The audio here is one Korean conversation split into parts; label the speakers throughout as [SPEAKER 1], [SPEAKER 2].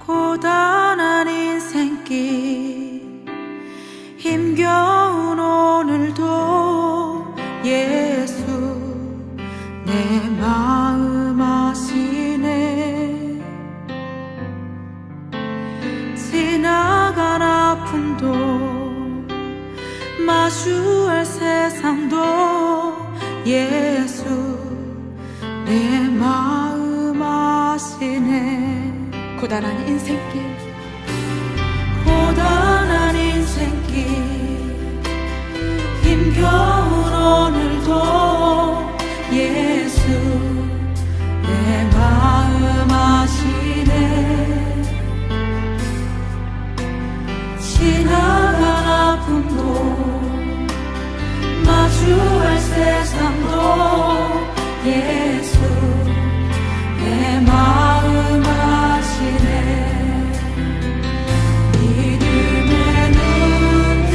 [SPEAKER 1] 고단한 인생길 힘겨운 오늘도 예수 내 마음 아시네. 지나간 아픔도 마주할 세상도 예수 내 마음 아시네.
[SPEAKER 2] 고단한 인생길
[SPEAKER 1] 고단한 인생길 힘겨운 오늘도 예수 내 마음 아시네. 지나간 아픔도 마주할 세상도 예수 내 마음 아시네. 믿음의 눈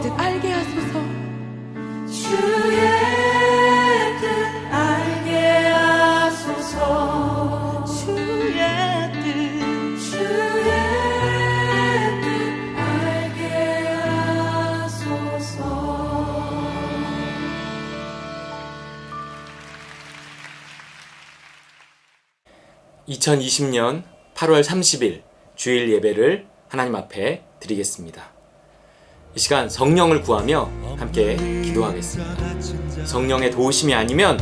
[SPEAKER 2] 뜻 알게 하소서.
[SPEAKER 1] 주의 뜻 알게 하소서. 주의 뜻 알게 하소서.
[SPEAKER 3] 2020년 8월 30일 주일 예배를 하나님 앞에 드리겠습니다. 이 시간 성령을 구하며 함께 기도하겠습니다. 성령의 도우심이 아니면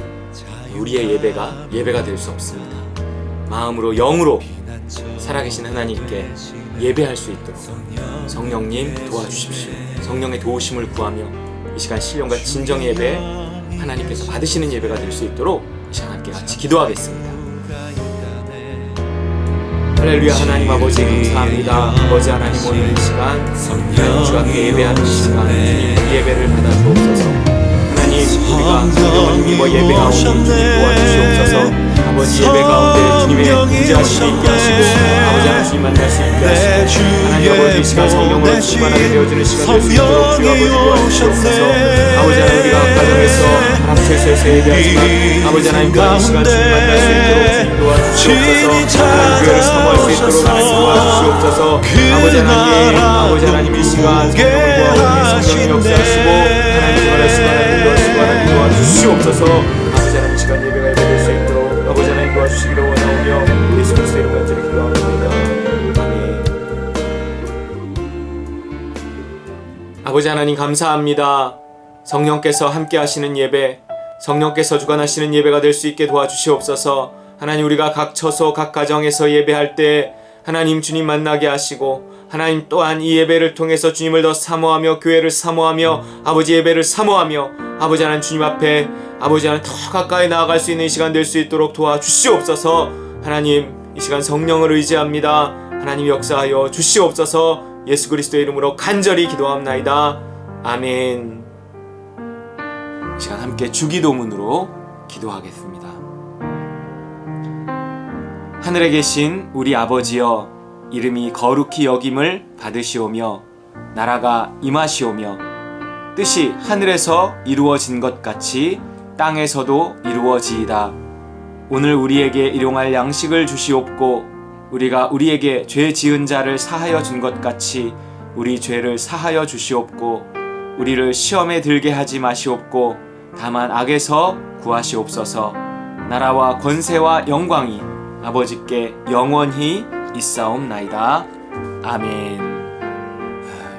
[SPEAKER 3] 우리의 예배가 될 수 없습니다. 마음으로 영으로 살아계신 하나님께 예배할 수 있도록 성령님 도와주십시오. 성령의 도우심을 구하며 이 시간 신령과 진정의 예배 하나님께서 받으시는 예배가 될 수 있도록 이 시간 함께 같이 기도하겠습니다. 할렐루야. 하나님 아버지 감사합니다. 아버지 하나님 오늘 이 시간 하나님 주와 함께 예배하는 시간 주님 예배를 받아 주옵소서. 하나님 우리가 성령을 힘입어 예배하오니 주님 도와주시옵소서. 아버지 예배 가운데 주님의 임재하심이 있게 하시고 아버지 하나님 주님 만날 수 있게 하시고 하나님 아버지 이 시간 성령으로 충만하게 되어지는 시간 될 수 있도록 주 아버지 도와주시옵소서. 아버지 하나님 우리가 가정에서 사람체에서 예배하지만 아버지 하나님 또한 이 시간 주님 만날 수 있도록 주님 도와주시옵소서. 하나님 교회를 사모할 수 있도록 하나님 도와주시옵소서. 아버지 하나님 이 시간 성령을 구하오니 성령이 역사하시고 하나님 주관하시고 하나님 도와주시옵소서. 아버지 하나님 이 시간 예배가 예배될 수 있도록 아버지 하나님 도와주시기를 원하오며 예수 그리스도의 이름으로 간절히 기도합니다. 아멘. 아버지 하나님 감사합니다. 성령께서 함께 하시는 예배, 성령께서 주관하시는 예배가 될 수 있게 도와주시옵소서. 하나님 우리가 각 처소 각 가정에서 예배할 때 하나님 주님 만나게 하시고 하나님 또한 이 예배를 통해서 주님을 더 사모하며 교회를 사모하며 아버지 예배를 사모하며 아버지 하나님 주님 앞에 아버지 하나님 더 가까이 나아갈 수 있는 이 시간 될 수 있도록 도와주시옵소서. 하나님 이 시간 성령을 의지합니다. 하나님 역사하여 주시옵소서. 예수 그리스도의 이름으로 간절히 기도합나이다. 아멘. 이 시간 함께 주기도문으로 기도하겠습니다. 하늘에 계신 우리 아버지여, 이름이 거룩히 여김을 받으시오며 나라가 임하시오며 뜻이 하늘에서 이루어진 것 같이 땅에서도 이루어지이다. 오늘 우리에게 일용할 양식을 주시옵고 우리가 우리에게 죄 지은 자를 사하여 준 것 같이 우리 죄를 사하여 주시옵고 우리를 시험에 들게 하지 마시옵고 다만 악에서 구하시옵소서. 나라와 권세와 영광이 아버지께 영원히 있사옵나이다. 아멘.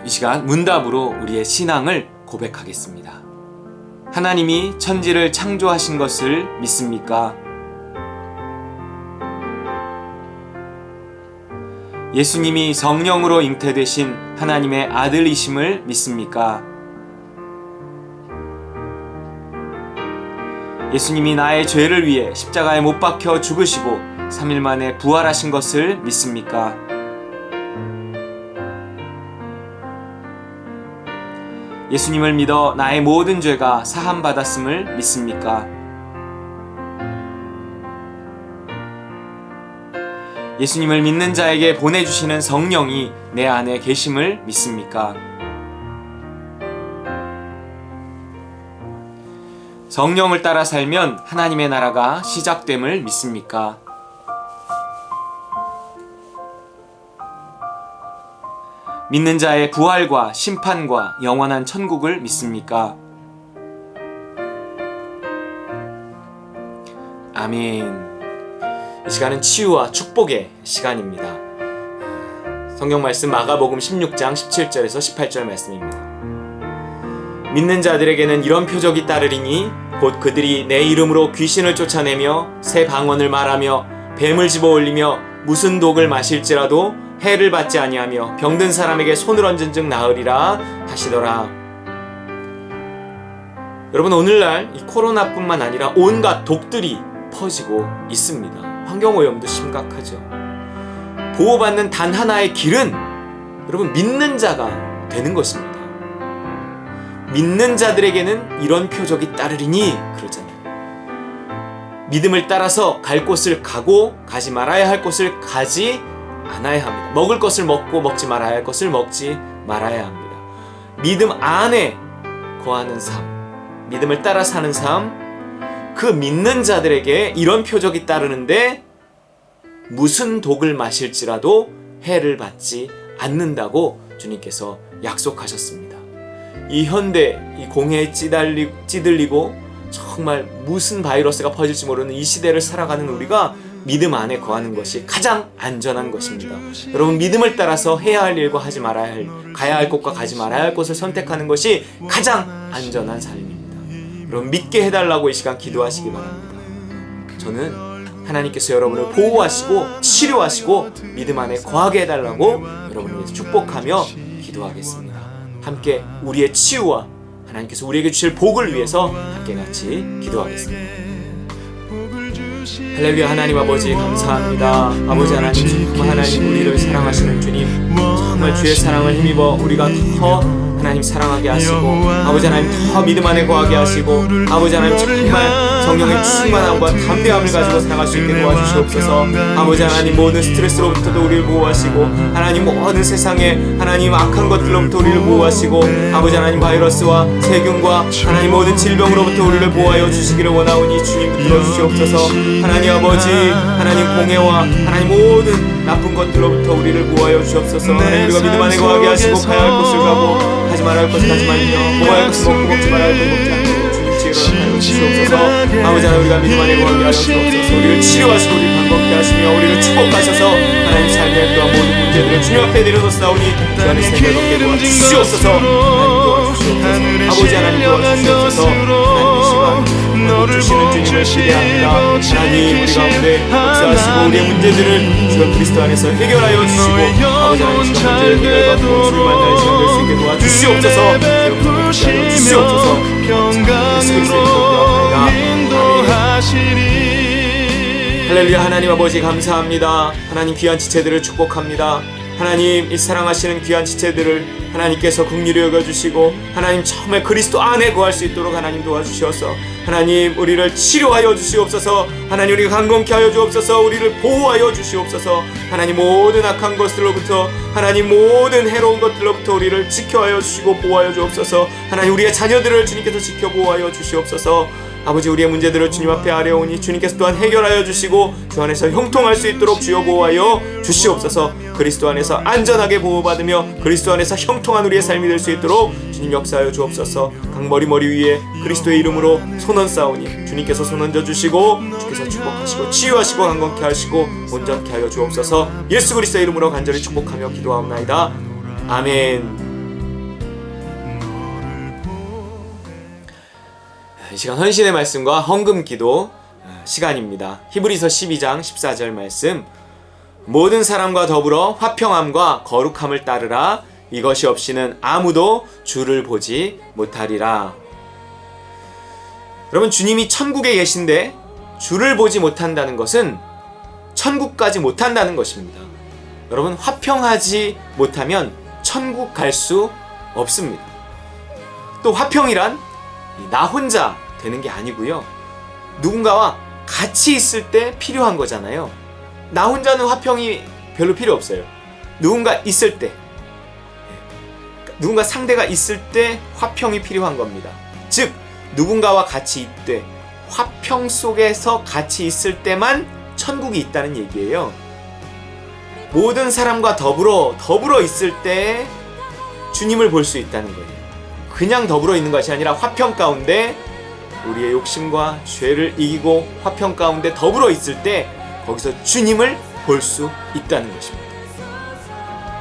[SPEAKER 3] 이 시간 문답으로 우리의 신앙을 고백하겠습니다. 하나님이 천지를 창조하신 것을 믿습니까? 예수님이 성령으로 잉태되신 하나님의 아들이심을 믿습니까? 예수님이 나의 죄를 위해 십자가에 못 박혀 죽으시고 3일 만에 부활하신 것을 믿습니까? 예수님을 믿어 나의 모든 죄가 사함받았음을 믿습니까? 예수님을 믿는 자에게 보내주시는 성령이 내 안에 계심을 믿습니까? 성령을 따라 살면 하나님의 나라가 시작됨을 믿습니까? 믿는 자의 부활과 심판과 영원한 천국을 믿습니까? 아멘. 이 시간은 치유와 축복의 시간입니다. 성경 말씀 마가복음 16장 17절에서 18절 말씀입니다. 믿는 자들에게는 이런 표적이 따르리니 곧 그들이 내 이름으로 귀신을 쫓아내며 새 방언을 말하며 뱀을 집어올리며 무슨 독을 마실지라도 해를 받지 아니하며 병든 사람에게 손을 얹은 즉 나으리라 하시더라. 여러분, 오늘날 이 코로나뿐만 아니라 온갖 독들이 퍼지고 있습니다. 환경오염도 심각하죠. 보호받는 단 하나의 길은 여러분 믿는 자가 되는 것입니다. 믿는 자들에게는 이런 표적이 따르리니 그러잖아요. 믿음을 따라서 갈 곳을 가고 가지 말아야 할 곳을 가지 않아야 합니다. 먹을 것을 먹고 먹지 말아야 할 것을 먹지 말아야 합니다. 믿음 안에 거하는 삶, 믿음을 따라 사는 삶, 그 믿는 자들에게 이런 표적이 따르는데 무슨 독을 마실지라도 해를 받지 않는다고 주님께서 약속하셨습니다. 이 현대, 이 공해에 찌들리고 정말 무슨 바이러스가 퍼질지 모르는 이 시대를 살아가는 우리가 믿음 안에 거하는 것이 가장 안전한 것입니다. 여러분, 믿음을 따라서 해야 할 일과 하지 말아야 할, 가야 할 곳과 가지 말아야 할 곳을 선택하는 것이 가장 안전한 삶입니다. 여러분, 믿게 해달라고 이 시간 기도하시기 바랍니다. 저는 하나님께서 여러분을 보호하시고 치료하시고 믿음 안에 거하게 해달라고 여러분을 위해서 축복하며 기도하겠습니다. 함께 우리의 치유와 하나님께서 우리에게 주실 복을 위해서 함께 같이 기도하겠습니다. 할렐루야. 하나님 아버지 감사합니다. 아버지 하나님, 정말 하나님 우리를 사랑하시는 주님, 정말 주의 사랑을 힘입어 우리가 더 하나님 사랑하게 하시고, 아버지 하나님 더 믿음 안에 거하게 하시고, 아버지 하나님 정말 성령의 충만함과 담대함을 가지고 살아갈 수 있게 도와주시옵소서. 아버지 하나님 모든 스트레스로부터도 우리를 보호하시고, 하나님 모든 세상의 하나님 악한 것들로부터 우리를 보호하시고, 아버지 하나님 바이러스와 세균과 하나님 모든 질병으로부터 우리를 보호하여 주시기를 원하오니 주님 붙들어 주시옵소서. 하나님 아버지, 하나님 공해와 하나님 모든 나쁜 것들로부터 우리를 보호하여 주시옵소서. 하나님 우리가 믿음 안에 거하게 하시고, 가야 할 곳을 가고 하지 말아야 할 것을 하지 말며 먹어야 할 것을 먹고 먹지 말아야 할 것을 먹지 않고 주님 지혜로 하여 주시옵소서. 아버지 하나님 우리가 믿음 안에 거하게 하여 주시옵소서. 우리를 치료하시고 우리를 건강케 하시며 우리를 축복하셔서 하나님 삶의 또한 모든 문제들을 주님 앞에 내려놓사오니 주 안에 생각롭게 도와주시옵소서. 하나님 도와주시옵소서. 아버지 하나님 도와주시옵소서. 하나님 이 시간 주시는 주님을 기대합니다. 하나님 우리 가운데 역사하시고 우리의 문제들을 주여 그리스도 안에서 해결하여 주시고, 아버지 하나님 그 문제를 해결받고 주를 만나는 시간 될 수 있게 도와주시옵소서. 주여 그리스도하여 주시옵소서. 예수 그리스도의 이름으로 할렐루야. 하나님 아버지 감사합니다. 하나님 귀한 지체들을 축복합니다. 하나님 이 사랑하시는 귀한 지체들을 하나님께서 긍휼히 여겨주시고, 하나님 정말 그리스도 안에 거할 수 있도록 하나님 도와주셔서 하나님 우리를 치료하여 주시옵소서. 하나님 우리가 강건케 하여 주옵소서. 우리를 보호하여 주시옵소서. 하나님 모든 악한 것들로부터, 하나님 모든 해로운 것들로부터 우리를 지켜하여 주시고 보호하여 주옵소서. 하나님 우리의 자녀들을 주님께서 지켜 보호하여 주시옵소서. 아버지 우리의 문제들을 주님 앞에 아뢰오니 주님께서 또한 해결하여 주시고 주 안에서 형통할 수 있도록 주여 보호하여 주시옵소서. 그리스도 안에서 안전하게 보호받으며 그리스도 안에서 형통한 우리의 삶이 될 수 있도록 주님 역사하여 주옵소서. 각머리 머리 위에 그리스도의 이름으로 손 얹사오니 주님께서 손 얹어주시고 주께서 축복하시고 치유하시고 강건케 하시고 온전케 하여 주옵소서. 예수 그리스도의 이름으로 간절히 축복하며 기도하옵나이다. 아멘. 이 시간 헌신의 말씀과 헌금 기도 시간입니다. 히브리서 12장 14절 말씀, 모든 사람과 더불어 화평함과 거룩함을 따르라. 이것이 없이는 아무도 주를 보지 못하리라. 여러분, 주님이 천국에 계신데 주를 보지 못한다는 것은 천국까지 못한다는 것입니다. 여러분, 화평하지 못하면 천국 갈 수 없습니다. 또 화평이란 나 혼자 되는 게 아니고요, 누군가와 같이 있을 때 필요한 거잖아요. 나 혼자는 화평이 별로 필요 없어요. 누군가 있을 때, 누군가 상대가 있을 때 화평이 필요한 겁니다. 즉 누군가와 같이 있되 화평 속에서 같이 있을 때만 천국이 있다는 얘기예요. 모든 사람과 더불어 있을 때 주님을 볼 수 있다는 거예요. 그냥 더불어 있는 것이 아니라 화평 가운데 우리의 욕심과 죄를 이기고 화평 가운데 더불어 있을 때 거기서 주님을 볼 수 있다는 것입니다.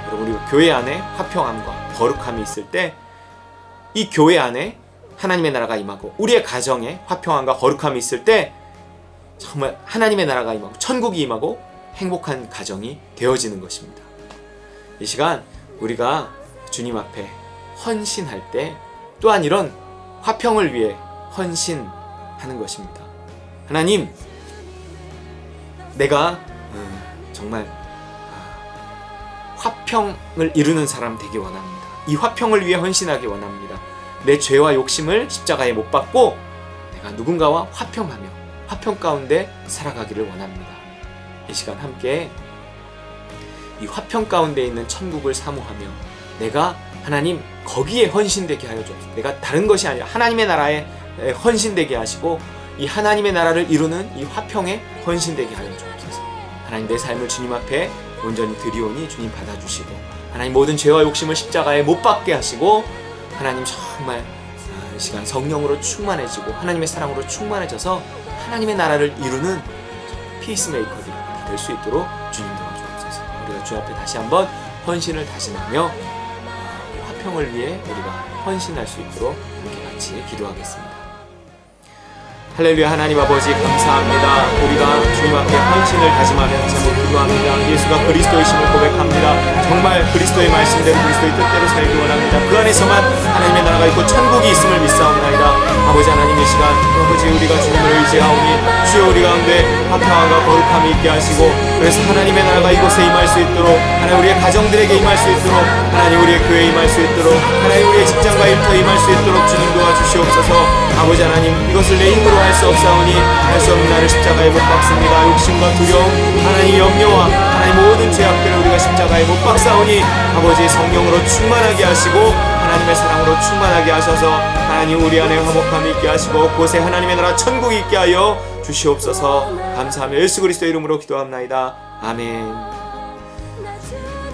[SPEAKER 3] 여러분, 우리 교회 안에 화평함과 거룩함이 있을 때 이 교회 안에 하나님의 나라가 임하고 우리의 가정에 화평함과 거룩함이 있을 때 정말 하나님의 나라가 임하고 천국이 임하고 행복한 가정이 되어지는 것입니다. 이 시간 우리가 주님 앞에 헌신할 때 또한 이런 화평을 위해 헌신하는 것입니다. 하나님, 내가 정말 화평을 이루는 사람 되기 원합니다. 이 화평을 위해 헌신하기 원합니다. 내 죄와 욕심을 십자가에 못 박고 내가 누군가와 화평하며 화평 가운데 살아가기를 원합니다. 이 시간 함께 이 화평 가운데 있는 천국을 사모하며 내가 하나님 거기에 헌신되게 하여 주옵소서. 내가 다른 것이 아니라 하나님의 나라에 헌신되게 하시고 이 하나님의 나라를 이루는 이 화평에 헌신되게 하여 주옵소서. 하나님, 내 삶을 주님 앞에 온전히 드리오니 주님 받아주시고, 하나님 모든 죄와 욕심을 십자가에 못 박게 하시고, 하나님 정말 이 시간 성령으로 충만해지고 하나님의 사랑으로 충만해져서 하나님의 나라를 이루는 피스메이커들이 될 수 있도록 주님 도와주옵소서. 우리가 주 앞에 다시 한번 헌신을 다짐하며 화평을 위해 우리가 헌신할 수 있도록 함께 같이 기도하겠습니다. 할렐루야. 하나님 아버지 감사합니다. 우리가 주님 앞에 헌신을 다짐하며 제목 기도합니다. 예수가 그리스도이심을 고백합니다. 정말 그리스도의 말씀대로 그리스도의 뜻대로 살기 원합니다. 그 안에서만 하나님의 나라가 있고 천국이 있음을 믿사옵나이다. 아버지 하나님, 이 시간 아버지 우리가 주님을 의지하오니 주여 우리 가운데 화평함과 거룩함이 있게 하시고, 그래서 하나님의 나라가 이곳에 임할 수 있도록, 하나님 우리의 가정들에게 임할 수 있도록, 하나님 우리의 교회에 임할 수 있도록, 하나님 우리의 직장과 일터에 임할 수 있도록 주님 도와주시옵소서. 아버지 하나님, 이것을 내 힘으로 할 수 없사오니 할 수 없는 나를 십자가에 못 박습니다. 욕심과 두려움, 하나님 염려와 하나님 모든 죄악들을 우리가 십자가에 못 박사오니 아버지 성령으로 충만하게 하시고 하나님의 사랑으로 충만하게 하셔서 하나님 우리 안에 화목함이 있게 하시고 곳에 하나님의 나라 천국이 있게 하여 주시옵소서. 감사하며 예수 그리스도의 이름으로 기도합나이다. 아멘.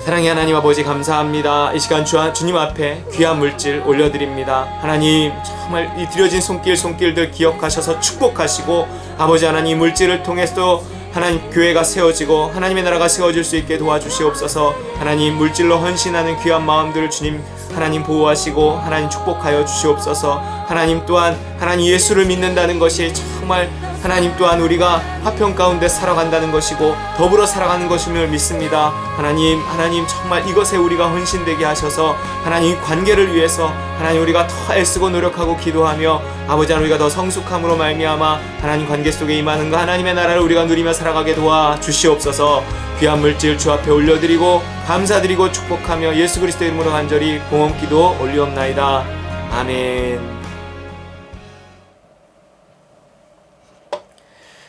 [SPEAKER 3] 사랑의 하나님 아버지 감사합니다. 이 시간 주님 앞에 귀한 물질 올려드립니다. 하나님 정말 이 드려진 손길들 기억하셔서 축복하시고, 아버지 하나님 물질을 통해서 하나님 교회가 세워지고 하나님의 나라가 세워질 수 있게 도와주시옵소서. 하나님 물질로 헌신하는 귀한 마음들을 주님 하나님 보호하시고 하나님 축복하여 주시옵소서. 하나님 또한 하나님 예수를 믿는다는 것이 정말 하나님 또한 우리가 화평 가운데 살아간다는 것이고 더불어 살아가는 것임을 믿습니다. 하나님 정말 이것에 우리가 헌신되게 하셔서 하나님 관계를 위해서 하나님 우리가 더 애쓰고 노력하고 기도하며 아버지 하나님 우리가 더 성숙함으로 말미암아 하나님 관계 속에 임하는 그 하나님의 나라를 우리가 누리며 살아가게 도와 주시옵소서. 귀한 물질 주 앞에 올려드리고 감사드리고 축복하며 예수 그리스도의 이름으로 간절히 공헌 기도 올리옵나이다. 아멘.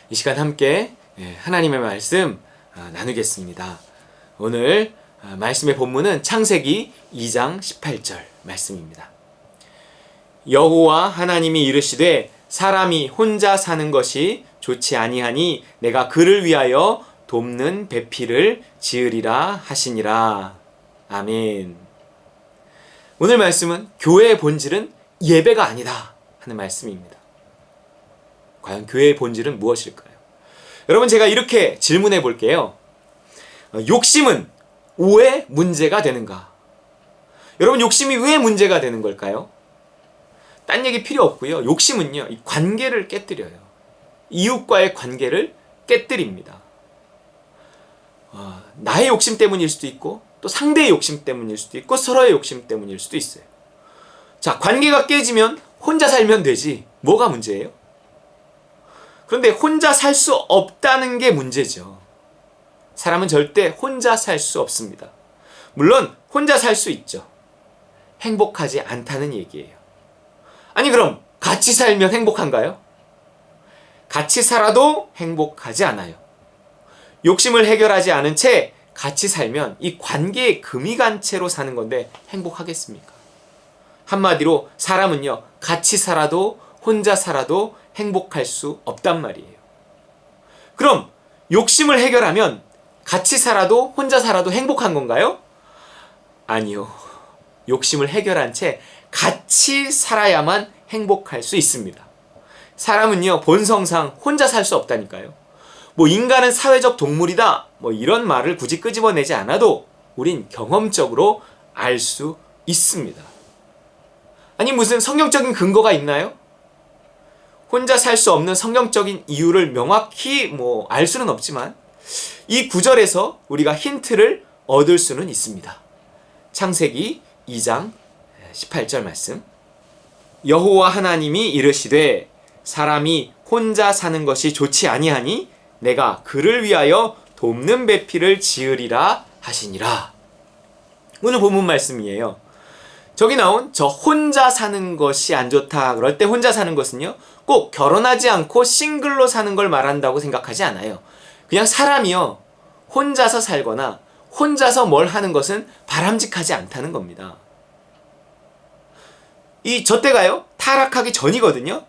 [SPEAKER 3] 이 시간 함께 하나님의 말씀 나누겠습니다. 오늘 말씀의 본문은 창세기 2장 18절 말씀입니다. 여호와 하나님이 이르시되 사람이 혼자 사는 것이 좋지 아니하니 내가 그를 위하여 돕는 배필을 지으리라 하시니라. 아멘. 오늘 말씀은 교회의 본질은 예배가 아니다 하는 말씀입니다. 과연 교회의 본질은 무엇일까요? 여러분, 제가 이렇게 질문해 볼게요. 욕심은 왜 문제가 되는가? 여러분, 욕심이 왜 문제가 되는 걸까요? 딴 얘기 필요 없고요. 욕심은요, 이 관계를 깨뜨려요. 이웃과의 관계를 깨뜨립니다. 나의 욕심 때문일 수도 있고 또 상대의 욕심 때문일 수도 있고 서로의 욕심 때문일 수도 있어요. 자, 관계가 깨지면 혼자 살면 되지 뭐가 문제예요? 그런데 혼자 살 수 없다는 게 문제죠. 사람은 절대 혼자 살 수 없습니다. 물론 혼자 살 수 있죠. 행복하지 않다는 얘기예요. 아니, 그럼 같이 살면 행복한가요? 같이 살아도 행복하지 않아요. 욕심을 해결하지 않은 채 같이 살면 이 관계에 금이 간 채로 사는 건데 행복하겠습니까? 한마디로 사람은요, 같이 살아도 혼자 살아도 행복할 수 없단 말이에요. 그럼 욕심을 해결하면 같이 살아도 혼자 살아도 행복한 건가요? 아니요. 욕심을 해결한 채 같이 살아야만 행복할 수 있습니다. 사람은요, 본성상 혼자 살 수 없다니까요. 인간은 사회적 동물이다 이런 말을 굳이 끄집어내지 않아도 우린 경험적으로 알 수 있습니다. 아니, 무슨 성경적인 근거가 있나요? 혼자 살 수 없는 성경적인 이유를 명확히 알 수는 없지만 이 구절에서 우리가 힌트를 얻을 수는 있습니다. 창세기 2장 18절 말씀. 여호와 하나님이 이르시되 사람이 혼자 사는 것이 좋지 아니하니 내가 그를 위하여 돕는 배필을 지으리라 하시니라. 오늘 본문 말씀이에요. 저기 나온 저 혼자 사는 것이 안 좋다 그럴 때 혼자 사는 것은요, 꼭 결혼하지 않고 싱글로 사는 걸 말한다고 생각하지 않아요. 그냥 사람이요, 혼자서 살거나 혼자서 뭘 하는 것은 바람직하지 않다는 겁니다. 저 때가요 타락하기 전이거든요.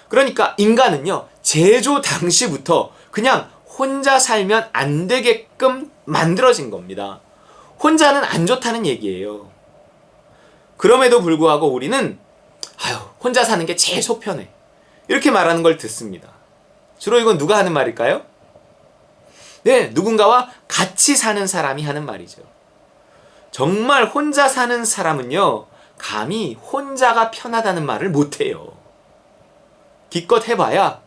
[SPEAKER 3] 그러니까 인간은요 제조 당시부터 그냥 혼자 살면 안 되게끔 만들어진 겁니다. 혼자는 안 좋다는 얘기예요. 그럼에도 불구하고 우리는 혼자 사는 게 제일 속편해 이렇게 말하는 걸 듣습니다. 주로 이건 누가 하는 말일까요? 네, 누군가와 같이 사는 사람이 하는 말이죠. 정말 혼자 사는 사람은요 감히 혼자가 편하다는 말을 못해요. 기껏 해봐야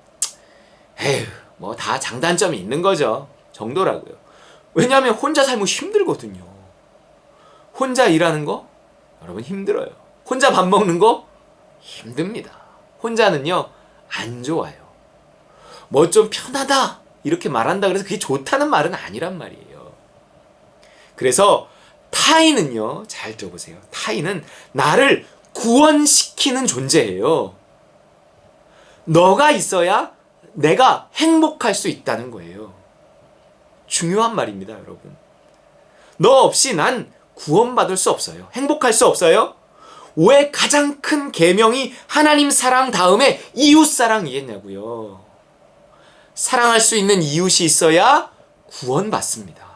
[SPEAKER 3] 에휴 뭐 다 장단점이 있는 거죠 정도라고요. 왜냐하면 혼자 살면 힘들거든요. 혼자 일하는 거 여러분 힘들어요. 혼자 밥 먹는 거 힘듭니다. 혼자는요 안 좋아요. 뭐 좀 편하다 이렇게 말한다 그래서 그게 좋다는 말은 아니란 말이에요. 그래서 타인은요 잘 들어보세요. 타인은 나를 구원시키는 존재예요. 너가 있어야 내가 행복할 수 있다는 거예요. 중요한 말입니다 여러분. 너 없이 난 구원받을 수 없어요. 행복할 수 없어요. 왜 가장 큰 계명이 하나님 사랑 다음에 이웃 사랑이겠냐고요. 사랑할 수 있는 이웃이 있어야 구원받습니다.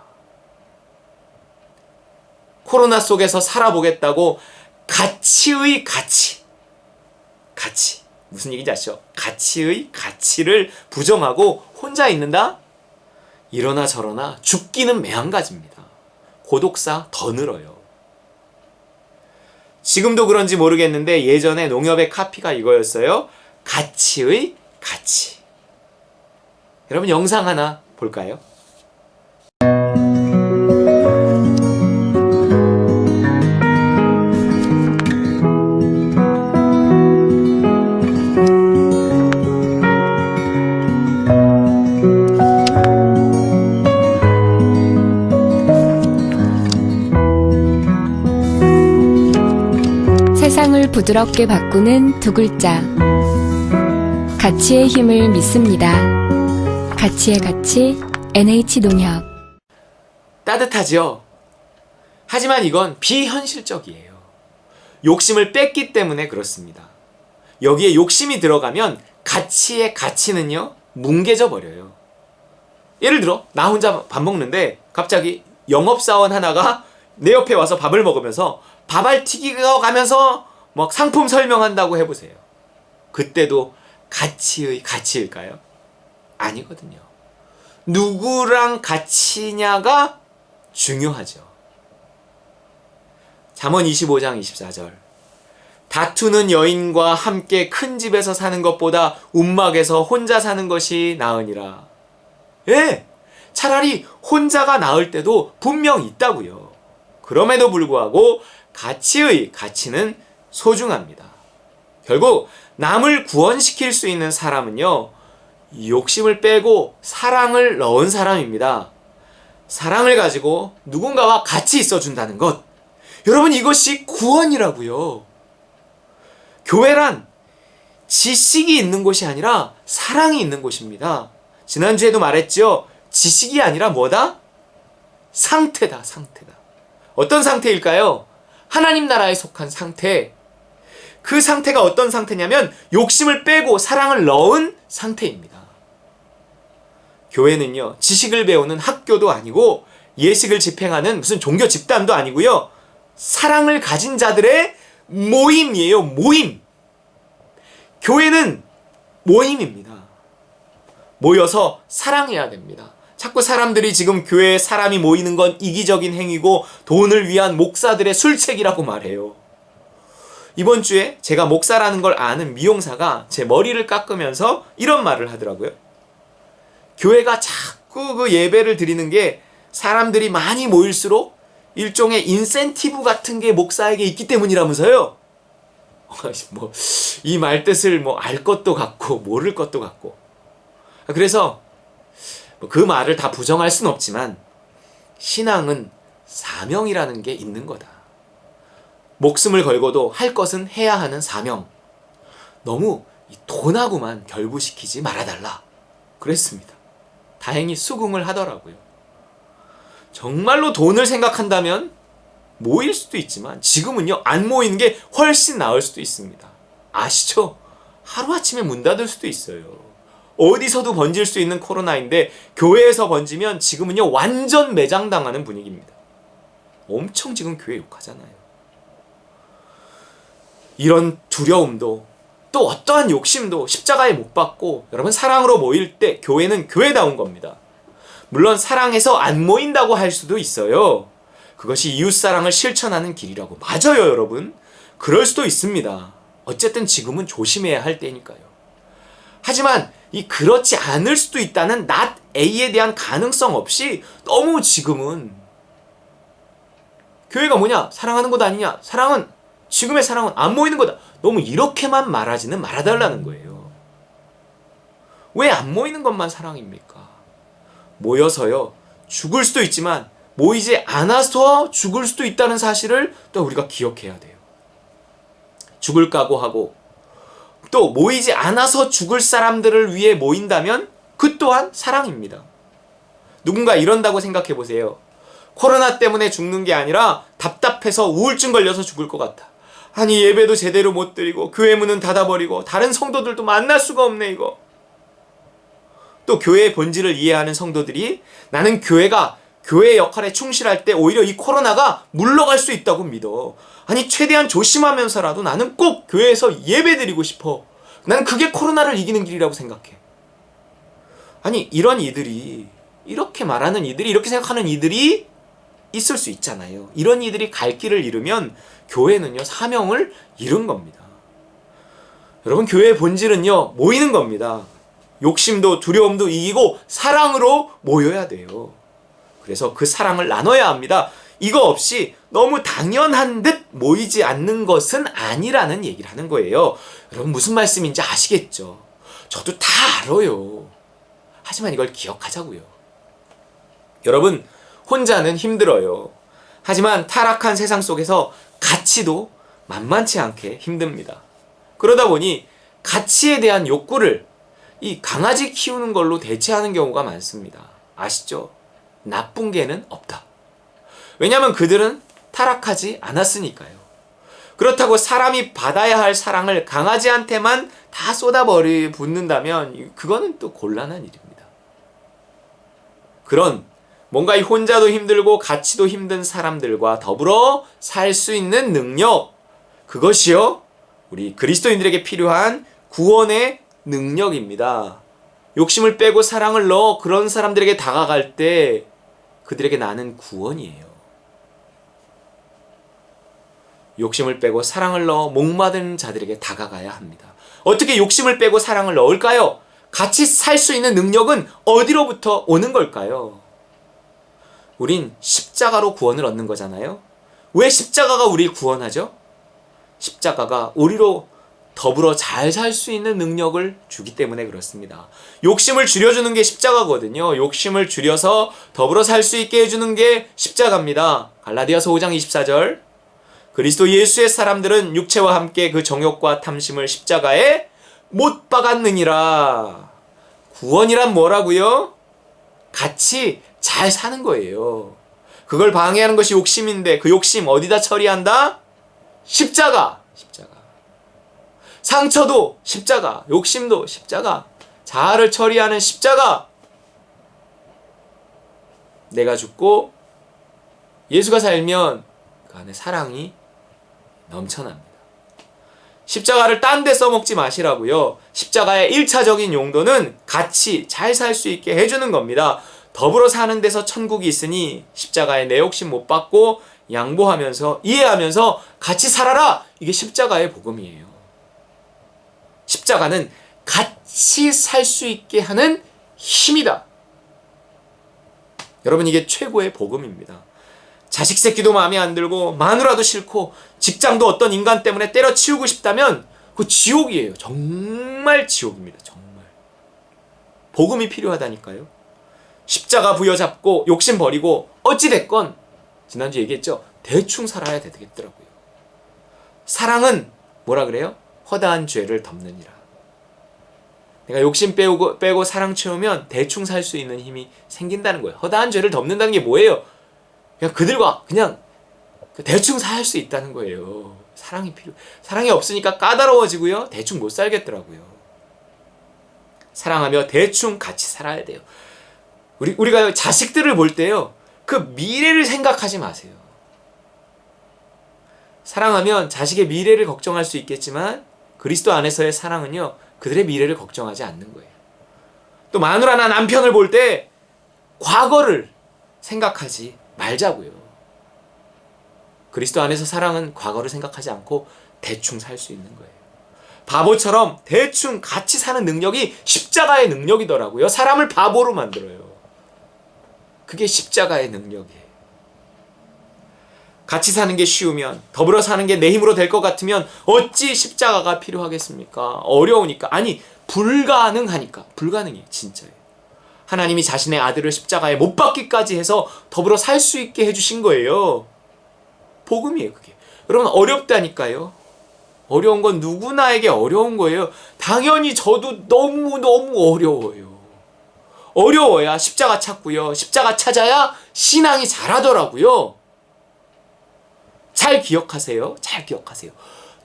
[SPEAKER 3] 코로나 속에서 살아보겠다고 가치의 가치 무슨 얘기인지 아시죠? 가치의 가치를 부정하고 혼자 있는다? 이러나 저러나 죽기는 매한가지입니다. 고독사 더 늘어요. 지금도 그런지 모르겠는데 예전에 농협의 카피가 이거였어요. 가치의 가치. 여러분 영상 하나 볼까요?
[SPEAKER 4] 세상을 부드럽게 바꾸는 두 글자. 가치의 힘을 믿습니다. 가치의 가치 NH농협.
[SPEAKER 3] 따뜻하죠? 하지만 이건 비현실적이에요. 욕심을 뺐기 때문에 그렇습니다. 여기에 욕심이 들어가면 가치의 가치는요 뭉개져 버려요. 예를 들어 나 혼자 밥 먹는데 갑자기 영업사원 하나가 내 옆에 와서 밥을 먹으면서 밥알 튀기고 가면서 막 상품 설명한다고 해보세요. 그때도 가치의 가치일까요? 아니거든요. 누구랑 같이냐가 중요하죠. 잠언 25장 24절. 다투는 여인과 함께 큰 집에서 사는 것보다 움막에서 혼자 사는 것이 나으니라. 예! 차라리 혼자가 나을 때도 분명 있다고요. 그럼에도 불구하고 가치의 가치는 소중합니다. 결국 남을 구원시킬 수 있는 사람은요 욕심을 빼고 사랑을 넣은 사람입니다. 사랑을 가지고 누군가와 같이 있어준다는 것, 여러분 이것이 구원이라고요. 교회란 지식이 있는 곳이 아니라 사랑이 있는 곳입니다. 지난주에도 말했죠. 지식이 아니라 뭐다? 상태다. 상태다. 어떤 상태일까요? 하나님 나라에 속한 상태. 그 상태가 어떤 상태냐면 욕심을 빼고 사랑을 넣은 상태입니다. 교회는요 지식을 배우는 학교도 아니고 예식을 집행하는 무슨 종교 집단도 아니고요 사랑을 가진 자들의 모임이에요. 모임. 교회는 모임입니다. 모여서 사랑해야 됩니다. 자꾸 사람들이 지금 교회에 사람이 모이는 건 이기적인 행위고 돈을 위한 목사들의 술책이라고 말해요. 이번 주에 제가 목사라는 걸 아는 미용사가 제 머리를 깎으면서 이런 말을 하더라고요. 교회가 자꾸 그 예배를 드리는 게 사람들이 많이 모일수록 일종의 인센티브 같은 게 목사에게 있기 때문이라면서요. 뭐 이 말뜻을 뭐 알 것도 같고 모를 것도 같고. 그래서 그 말을 다 부정할 순 없지만 신앙은 사명이라는 게 있는 거다. 목숨을 걸고도 할 것은 해야 하는 사명. 너무 돈하고만 결부시키지 말아달라. 그랬습니다. 다행히 수긍을 하더라고요. 정말로 돈을 생각한다면 모일 수도 있지만 지금은요 안 모이는 게 훨씬 나을 수도 있습니다. 아시죠? 하루아침에 문 닫을 수도 있어요. 어디서도 번질 수 있는 코로나인데 교회에서 번지면 지금은요 완전 매장당하는 분위기입니다. 엄청 지금 교회 욕하잖아요. 이런 두려움도 또 어떠한 욕심도 십자가에 못 박고 여러분 사랑으로 모일 때 교회는 교회다운 겁니다. 물론 사랑해서 안 모인다고 할 수도 있어요. 그것이 이웃사랑을 실천하는 길이라고. 맞아요 여러분. 그럴 수도 있습니다. 어쨌든 지금은 조심해야 할 때니까요. 하지만 이 그렇지 않을 수도 있다는 not A에 대한 가능성 없이 너무 지금은 교회가 뭐냐? 사랑하는 것 아니냐? 지금의 사랑은 안 모이는 거다. 너무 이렇게만 말하지는 말아달라는 거예요. 왜 안 모이는 것만 사랑입니까? 모여서요 죽을 수도 있지만 모이지 않아서 죽을 수도 있다는 사실을 또 우리가 기억해야 돼요. 죽을 각오하고 또 모이지 않아서 죽을 사람들을 위해 모인다면 그 또한 사랑입니다. 누군가 이런다고 생각해 보세요. 코로나 때문에 죽는 게 아니라 답답해서 우울증 걸려서 죽을 것 같아. 아니 예배도 제대로 못 드리고 교회 문은 닫아버리고 다른 성도들도 만날 수가 없네 이거. 또 교회의 본질을 이해하는 성도들이 나는 교회가 교회의 역할에 충실할 때 오히려 이 코로나가 물러갈 수 있다고 믿어. 아니 최대한 조심하면서라도 나는 꼭 교회에서 예배드리고 싶어. 나는 그게 코로나를 이기는 길이라고 생각해. 아니 이런 이들이 이렇게 말하는 이들이 이렇게 생각하는 이들이 있을 수 있잖아요. 이런 이들이 갈 길을 잃으면 교회는요 사명을 잃은 겁니다. 여러분 교회의 본질은요 모이는 겁니다. 욕심도 두려움도 이기고 사랑으로 모여야 돼요. 그래서 그 사랑을 나눠야 합니다. 이거 없이 너무 당연한 듯 모이지 않는 것은 아니라는 얘기를 하는 거예요. 여러분 무슨 말씀인지 아시겠죠? 저도 다 알아요. 하지만 이걸 기억하자고요. 여러분 혼자는 힘들어요. 하지만 타락한 세상 속에서 가치도 만만치 않게 힘듭니다. 그러다 보니 가치에 대한 욕구를 이 강아지 키우는 걸로 대체하는 경우가 많습니다. 아시죠? 나쁜 개는 없다. 왜냐하면 그들은 타락하지 않았으니까요. 그렇다고 사람이 받아야 할 사랑을 강아지한테만 다 쏟아붓는다면 그거는 또 곤란한 일입니다. 그런 뭔가 이 혼자도 힘들고 가치도 힘든 사람들과 더불어 살 수 있는 능력, 그것이요 우리 그리스도인들에게 필요한 구원의 능력입니다. 욕심을 빼고 사랑을 넣어 그런 사람들에게 다가갈 때 그들에게 나는 구원이에요. 욕심을 빼고 사랑을 넣어 목마른 자들에게 다가가야 합니다. 어떻게 욕심을 빼고 사랑을 넣을까요? 같이 살 수 있는 능력은 어디로부터 오는 걸까요? 우린 십자가로 구원을 얻는 거잖아요. 왜 십자가가 우리를 구원하죠? 십자가가 우리로 더불어 잘 살 수 있는 능력을 주기 때문에 그렇습니다. 욕심을 줄여주는 게 십자가거든요. 욕심을 줄여서 더불어 살 수 있게 해주는 게 십자가입니다. 갈라디아서 5장 24절 그리스도 예수의 사람들은 육체와 함께 그 정욕과 탐심을 십자가에 못 박았느니라. 구원이란 뭐라고요? 같이 잘 사는 거예요. 그걸 방해하는 것이 욕심인데 그 욕심 어디다 처리한다? 십자가. 상처도 십자가, 욕심도 십자가, 자아를 처리하는 십자가. 내가 죽고 예수가 살면 그 안에 사랑이 넘쳐납니다. 십자가를 딴 데 써먹지 마시라고요. 십자가의 1차적인 용도는 같이 잘 살 수 있게 해주는 겁니다. 더불어 사는 데서 천국이 있으니 십자가에 내 욕심 못 받고 양보하면서 이해하면서 같이 살아라. 이게 십자가의 복음이에요. 십자가는 같이 살 수 있게 하는 힘이다. 여러분 이게 최고의 복음입니다. 자식 새끼도 마음에 안 들고 마누라도 싫고 직장도 어떤 인간 때문에 때려치우고 싶다면 그거 지옥이에요. 정말 지옥입니다. 정말. 복음이 필요하다니까요. 십자가 부여잡고 욕심 버리고 어찌됐건 지난주에 얘기했죠. 대충 살아야 되겠더라고요. 사랑은 뭐라 그래요? 허다한 죄를 덮느니라. 내가 욕심 빼고 사랑 채우면 대충 살 수 있는 힘이 생긴다는 거예요. 허다한 죄를 덮는다는 게 뭐예요? 그냥 그들과 그냥 대충 살 수 있다는 거예요. 사랑이 없으니까 까다로워지고요. 대충 못 살겠더라고요. 사랑하며 대충 같이 살아야 돼요. 우리가 자식들을 볼 때요. 그 미래를 생각하지 마세요. 사랑하면 자식의 미래를 걱정할 수 있겠지만 그리스도 안에서의 사랑은요. 그들의 미래를 걱정하지 않는 거예요. 또 마누라나 남편을 볼 때 과거를 생각하지 말자고요. 그리스도 안에서 사랑은 과거를 생각하지 않고 대충 살 수 있는 거예요. 바보처럼 대충 같이 사는 능력이 십자가의 능력이더라고요. 사람을 바보로 만들어요. 그게 십자가의 능력이에요. 같이 사는 게 쉬우면, 더불어 사는 게 내 힘으로 될 것 같으면 어찌 십자가가 필요하겠습니까? 어려우니까. 아니, 불가능하니까. 불가능해요. 진짜예요. 하나님이 자신의 아들을 십자가에 못 박기까지 해서 더불어 살 수 있게 해주신 거예요. 복음이에요, 그게. 여러분, 어렵다니까요. 어려운 건 누구나에게 어려운 거예요. 당연히 저도 너무너무 어려워요. 어려워야 십자가 찾고요. 십자가 찾아야 신앙이 자라더라고요. 잘 기억하세요. 잘 기억하세요.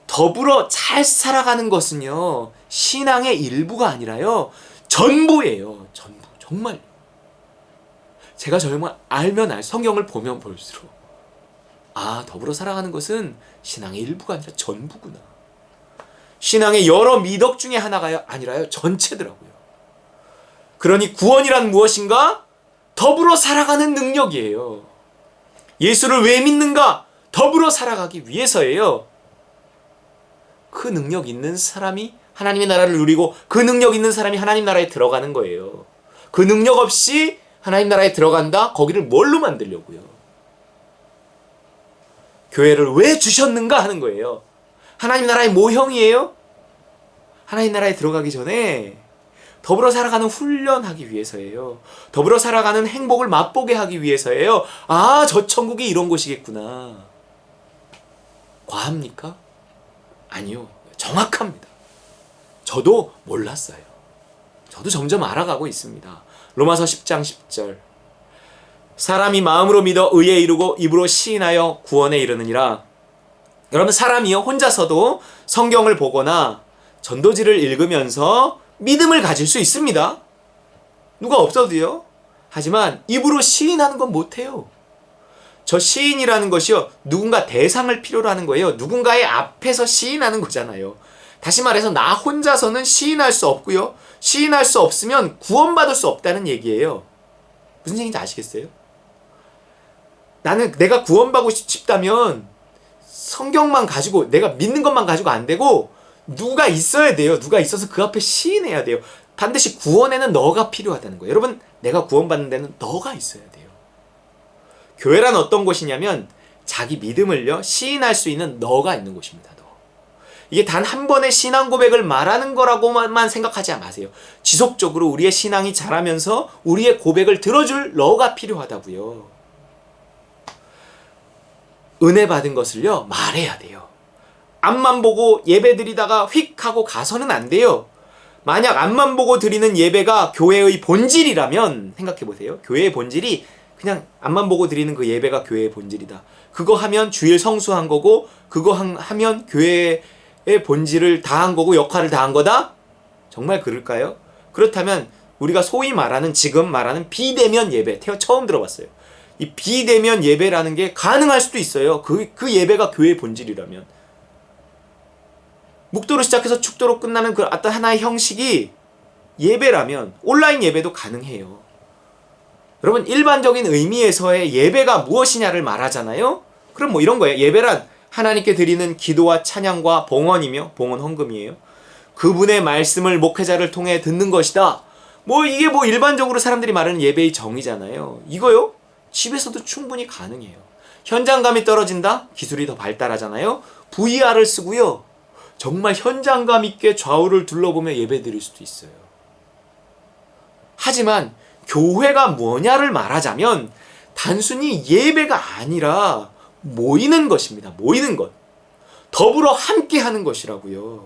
[SPEAKER 3] 더불어 잘 살아가는 것은요. 신앙의 일부가 아니라요. 전부예요. 전부. 정말. 제가 정말 알면 성경을 보면 볼수록 더불어 살아가는 것은 신앙의 일부가 아니라 전부구나. 신앙의 여러 미덕 중에 하나가 아니라요. 전체더라고요. 그러니 구원이란 무엇인가? 더불어 살아가는 능력이에요. 예수를 왜 믿는가? 더불어 살아가기 위해서예요. 그 능력 있는 사람이 하나님의 나라를 누리고 그 능력 있는 사람이 하나님 나라에 들어가는 거예요. 그 능력 없이 하나님 나라에 들어간다? 거기를 뭘로 만들려고요? 교회를 왜 주셨는가 하는 거예요. 하나님 나라의 모형이에요? 하나님 나라에 들어가기 전에 더불어 살아가는 훈련하기 위해서예요. 더불어 살아가는 행복을 맛보게 하기 위해서예요. 저 천국이 이런 곳이겠구나. 과합니까? 아니요. 정확합니다. 저도 몰랐어요. 저도 점점 알아가고 있습니다. 로마서 10장 10절. 사람이 마음으로 믿어 의에 이르고 입으로 시인하여 구원에 이르느니라. 여러분, 사람이요 혼자서도 성경을 보거나 전도지를 읽으면서 믿음을 가질 수 있습니다. 누가 없어도요. 하지만 입으로 시인하는 건 못해요. 저 시인이라는 것이요, 누군가 대상을 필요로 하는 거예요. 누군가의 앞에서 시인하는 거잖아요. 다시 말해서 나 혼자서는 시인할 수 없고요. 시인할 수 없으면 구원받을 수 없다는 얘기예요. 무슨 얘기인지 아시겠어요? 내가 구원받고 싶다면 성경만 가지고, 내가 믿는 것만 가지고 안 되고 누가 있어야 돼요. 누가 있어서 그 앞에 시인해야 돼요. 반드시 구원에는 너가 필요하다는 거예요. 여러분, 내가 구원받는 데는 너가 있어야 돼요. 교회란 어떤 곳이냐면 자기 믿음을요 시인할 수 있는 너가 있는 곳입니다. 너. 이게 단 한 번의 신앙 고백을 말하는 거라고만 생각하지 마세요. 지속적으로 우리의 신앙이 자라면서 우리의 고백을 들어줄 너가 필요하다고요. 은혜 받은 것을요 말해야 돼요. 앞만 보고 예배 드리다가 휙 하고 가서는 안 돼요. 만약 앞만 보고 드리는 예배가 교회의 본질이라면 생각해 보세요. 교회의 본질이 그냥 앞만 보고 드리는 그 예배가 교회의 본질이다. 그거 하면 주일 성수한 거고, 그거 하면 교회의 본질을 다한 거고, 역할을 다한 거다? 정말 그럴까요? 그렇다면 우리가 소위 말하는, 지금 말하는 비대면 예배, 처음 들어봤어요. 이 비대면 예배라는 게 가능할 수도 있어요. 그 예배가 교회의 본질이라면. 묵도로 시작해서 축도로 끝나는 그 어떤 하나의 형식이 예배라면 온라인 예배도 가능해요. 여러분, 일반적인 의미에서의 예배가 무엇이냐를 말하잖아요. 그럼 뭐 이런 거예요. 예배란 하나님께 드리는 기도와 찬양과 봉헌이며, 봉헌 헌금이에요. 그분의 말씀을 목회자를 통해 듣는 것이다. 이게 일반적으로 사람들이 말하는 예배의 정의잖아요. 이거요? 집에서도 충분히 가능해요. 현장감이 떨어진다? 기술이 더 발달하잖아요. VR을 쓰고요. 정말 현장감 있게 좌우를 둘러보며 예배 드릴 수도 있어요. 하지만 교회가 뭐냐를 말하자면 단순히 예배가 아니라 모이는 것입니다. 모이는 것. 더불어 함께 하는 것이라고요.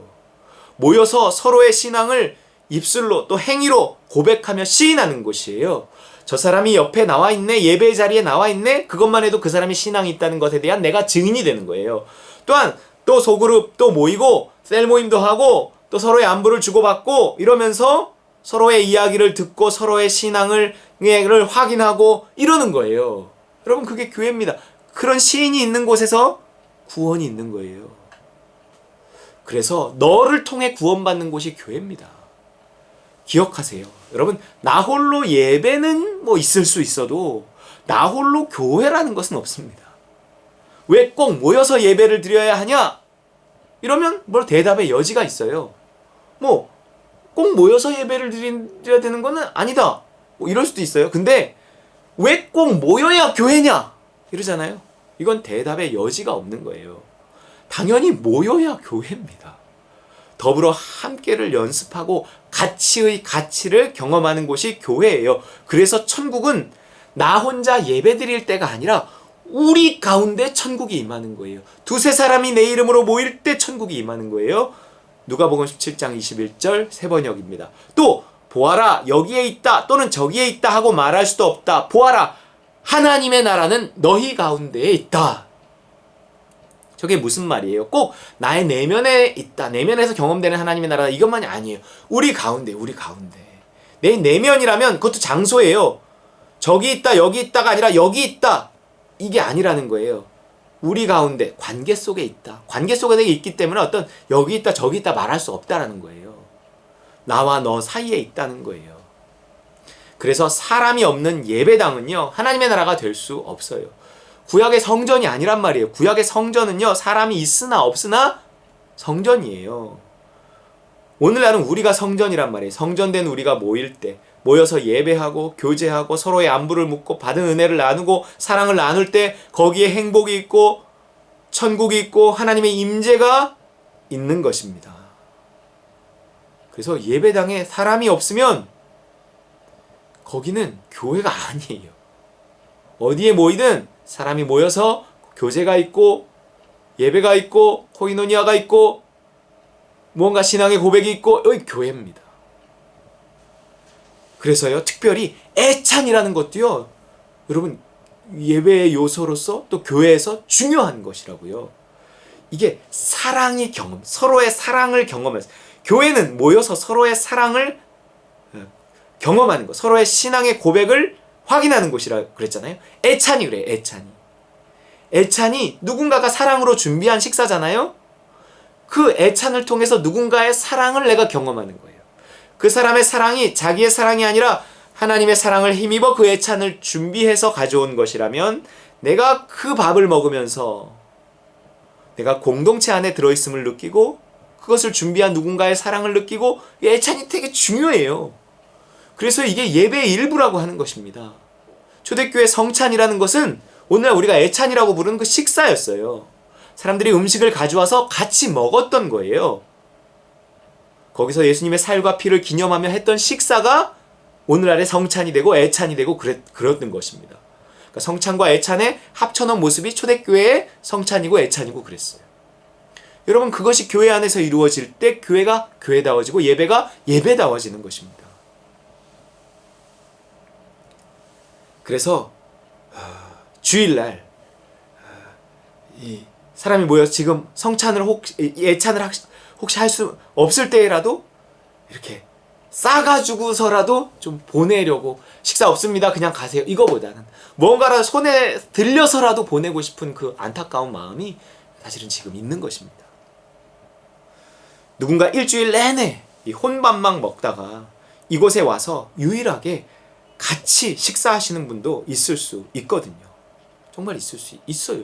[SPEAKER 3] 모여서 서로의 신앙을 입술로 또 행위로 고백하며 시인하는 것이에요. 저 사람이 옆에 나와 있네, 예배 자리에 나와 있네, 그것만 해도 그 사람이 신앙이 있다는 것에 대한 내가 증인이 되는 거예요. 또한 또 소그룹 또 모이고 셀 모임도 하고 또 서로의 안부를 주고받고 이러면서 서로의 이야기를 듣고 서로의 신앙을 확인하고 이러는 거예요. 여러분, 그게 교회입니다. 그런 시인이 있는 곳에서 구원이 있는 거예요. 그래서 너를 통해 구원받는 곳이 교회입니다. 기억하세요. 여러분, 나 홀로 예배는 뭐 있을 수 있어도 나 홀로 교회라는 것은 없습니다. 왜 꼭 모여서 예배를 드려야 하냐? 이러면 뭐 대답의 여지가 있어요. 뭐 꼭 모여서 예배를 드려야 되는 거는 아니다, 뭐 이럴 수도 있어요. 근데 왜 꼭 모여야 교회냐? 이러잖아요. 이건 대답의 여지가 없는 거예요. 당연히 모여야 교회입니다. 더불어 함께를 연습하고 가치의 가치를 경험하는 곳이 교회예요. 그래서 천국은 나 혼자 예배 드릴 때가 아니라 우리 가운데 천국이 임하는 거예요. 두세 사람이 내 이름으로 모일 때 천국이 임하는 거예요. 누가복음 17장 21절 세번역입니다. 또 보아라 여기에 있다 또는 저기에 있다 하고 말할 수도 없다. 보아라 하나님의 나라는 너희 가운데에 있다. 저게 무슨 말이에요? 꼭 나의 내면에 있다, 내면에서 경험되는 하나님의 나라, 이것만이 아니에요. 우리 가운데. 내 내면이라면 그것도 장소예요. 저기 있다 여기 있다가 아니라 여기 있다, 이게 아니라는 거예요. 우리 가운데 관계 속에 있다. 관계 속에 있기 때문에 어떤 여기 있다 저기 있다 말할 수 없다라는 거예요. 나와 너 사이에 있다는 거예요. 그래서 사람이 없는 예배당은요, 하나님의 나라가 될 수 없어요. 구약의 성전이 아니란 말이에요. 구약의 성전은요, 사람이 있으나 없으나 성전이에요. 오늘날은 우리가 성전이란 말이에요. 성전된 우리가 모일 때, 모여서 예배하고 교제하고 서로의 안부를 묻고 받은 은혜를 나누고 사랑을 나눌 때 거기에 행복이 있고 천국이 있고 하나님의 임재가 있는 것입니다. 그래서 예배당에 사람이 없으면 거기는 교회가 아니에요. 어디에 모이든 사람이 모여서 교제가 있고 예배가 있고 코이노니아가 있고 무언가 신앙의 고백이 있고 여기 교회입니다. 그래서요, 특별히 애찬이라는 것도요, 여러분 예배의 요소로서 또 교회에서 중요한 것이라고요. 이게 사랑의 경험, 서로의 사랑을 경험해서, 교회는 모여서 서로의 사랑을 경험하는 것, 서로의 신앙의 고백을 확인하는 곳이라 그랬잖아요. 애찬이 그래요. 애찬이 누군가가 사랑으로 준비한 식사잖아요. 그 애찬을 통해서 누군가의 사랑을 내가 경험하는 거예요. 그 사람의 사랑이 자기의 사랑이 아니라 하나님의 사랑을 힘입어 그 애찬을 준비해서 가져온 것이라면 내가 그 밥을 먹으면서 내가 공동체 안에 들어있음을 느끼고 그것을 준비한 누군가의 사랑을 느끼고 이 애찬이 되게 중요해요. 그래서 이게 예배의 일부라고 하는 것입니다. 초대교회 성찬이라는 것은 오늘날 우리가 애찬이라고 부르는 그 식사였어요. 사람들이 음식을 가져와서 같이 먹었던 거예요. 거기서 예수님의 살과 피를 기념하며 했던 식사가 오늘날의 성찬이 되고 애찬이 되고 그랬던 것입니다. 그러니까 성찬과 애찬의 합쳐놓은 모습이 초대교회의 성찬이고 애찬이고 그랬어요. 여러분, 그것이 교회 안에서 이루어질 때 교회가 교회다워지고 예배가 예배다워지는 것입니다. 그래서 주일날 이 사람이 모여서 지금 성찬을 예찬을 혹시 할 수 없을 때라도 이렇게 싸가지고서라도 좀 보내려고, 식사 없습니다 그냥 가세요 이거보다는 뭔가를 손에 들려서라도 보내고 싶은 그 안타까운 마음이 사실은 지금 있는 것입니다. 누군가 일주일 내내 이 혼밥만 먹다가 이곳에 와서 유일하게 같이 식사하시는 분도 있을 수 있거든요. 정말 있을 수 있어요.